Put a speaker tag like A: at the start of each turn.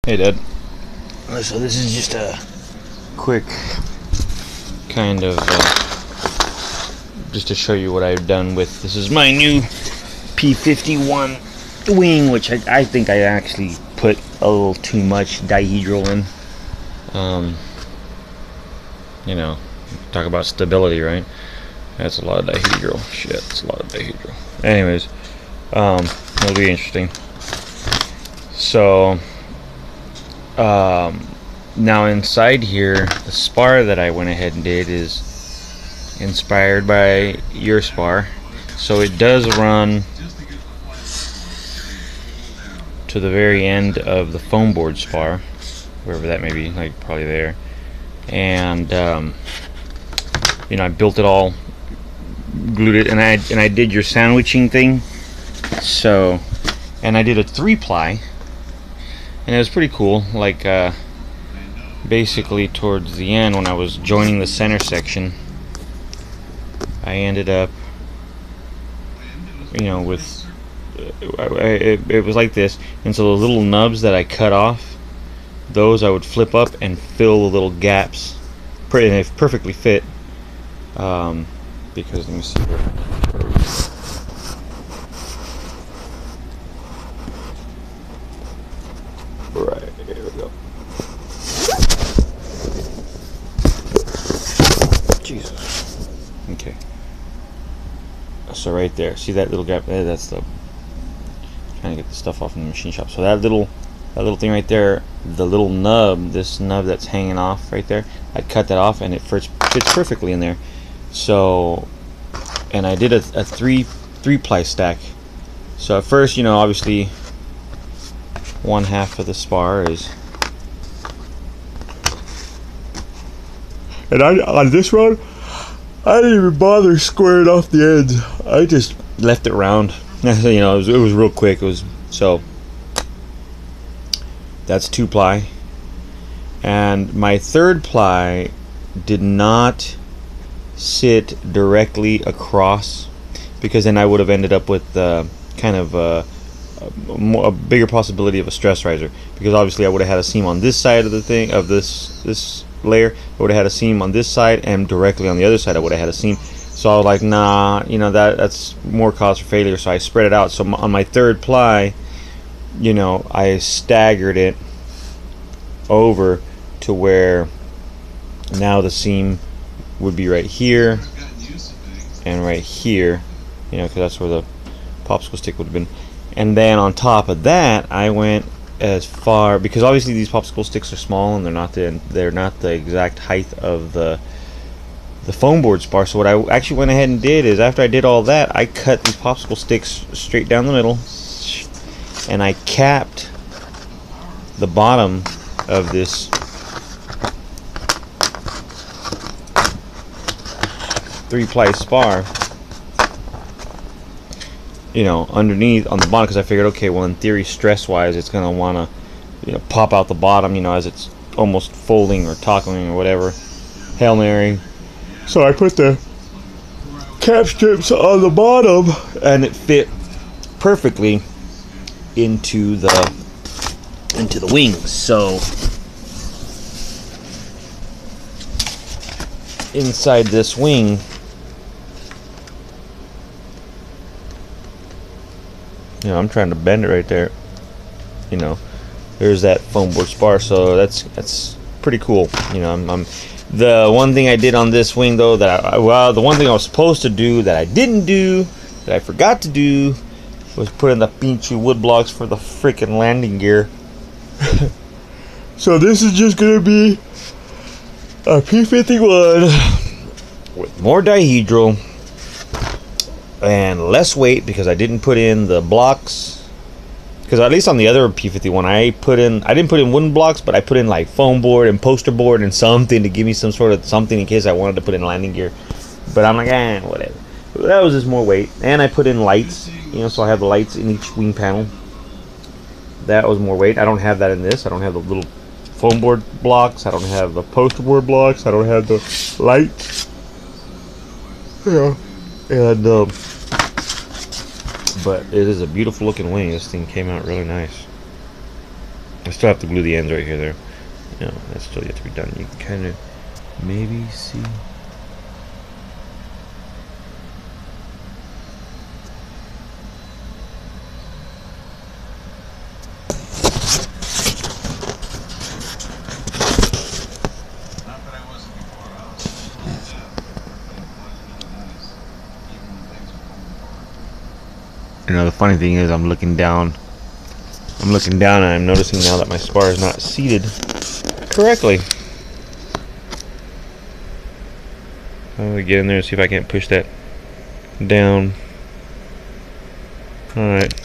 A: Hey Dad. So this is just a quick kind of just to show you what I've done with this is my new P51 wing, which I think I actually put a little too much dihedral in. You know, talk about stability, right? That's a lot of dihedral. Shit, it's a lot of dihedral. Anyways, it'll be interesting. So now inside here, the spar that I went ahead and did is inspired by your spar, so it does run to the very end of the foam board spar, wherever that may be, like probably there. And you know, I built it all, glued it, and I did your sandwiching thing. So, and I did a 3-ply. And it was pretty cool, like basically towards the end when I was joining the center section, I ended up, you know, with, it was like this, and so the little nubs that I cut off, those I would flip up and fill the little gaps, and they perfectly fit, because, let me see here. Right, here we go. Jesus. Okay. So right there, see that little gap? That's the trying to get the stuff off in the machine shop. So that little thing right there, the little nub, this nub that's hanging off right there, I cut that off and it fits perfectly in there. So, and I did a three-ply stack. So at first, you know, obviously, one half of the spar is, and on this one I didn't even bother squaring off the ends. I just left it round. You know, it was real quick. It was, so that's 2-ply, and my 3rd-ply did not sit directly across, because then I would have ended up with kind of a bigger possibility of a stress riser, because obviously I would have had a seam on this side of the thing, of this layer. I would have had a seam on this side, and directly on the other side I would have had a seam. So I was like, nah, you know, that's more cause for failure. So I spread it out. So on my 3rd-ply, you know, I staggered it over to where now the seam would be right here and right here, you know, because that's where the popsicle stick would have been. And then on top of that, I went as far, because obviously these popsicle sticks are small and they're not the exact height of the foam board spar. So what I actually went ahead and did is, after I did all that, I cut these popsicle sticks straight down the middle, and I capped the bottom of this 3-ply spar, you know, underneath on the bottom, because I figured, okay, well, in theory, stress wise, it's gonna want to, you know, pop out the bottom, you know, as it's almost folding or toggling or whatever, Hail Mary. So I put the cap strips on the bottom, and it fit perfectly into the wings. So inside this wing, you know, I'm trying to bend it right there. You know, there's that foam board spar, so that's pretty cool. You know, I'm the one thing I did on this wing, though, that the one thing I was supposed to do that I didn't do, that I forgot to do, was put in the pinchy wood blocks for the freaking landing gear. So this is just gonna be a P51 with more dihedral and less weight, because I didn't put in the blocks. Because at least on the other P51, I didn't put in wooden blocks, but I put in like foam board and poster board and something to give me some sort of something in case I wanted to put in landing gear. But I'm like, whatever. But that was just more weight. And I put in lights, you know, so I have the lights in each wing panel. That was more weight. I don't have that in this. I don't have the little foam board blocks. I don't have the poster board blocks. I don't have the lights. Yeah. And but it is a beautiful looking wing. This thing came out really nice. I still have to glue the ends right here there. You know, that's still yet to be done. You can kind of maybe see. You know, the funny thing is I'm looking down and I'm noticing now that my spar is not seated correctly. I'm gonna get in there and see if I can't push that down. Alright.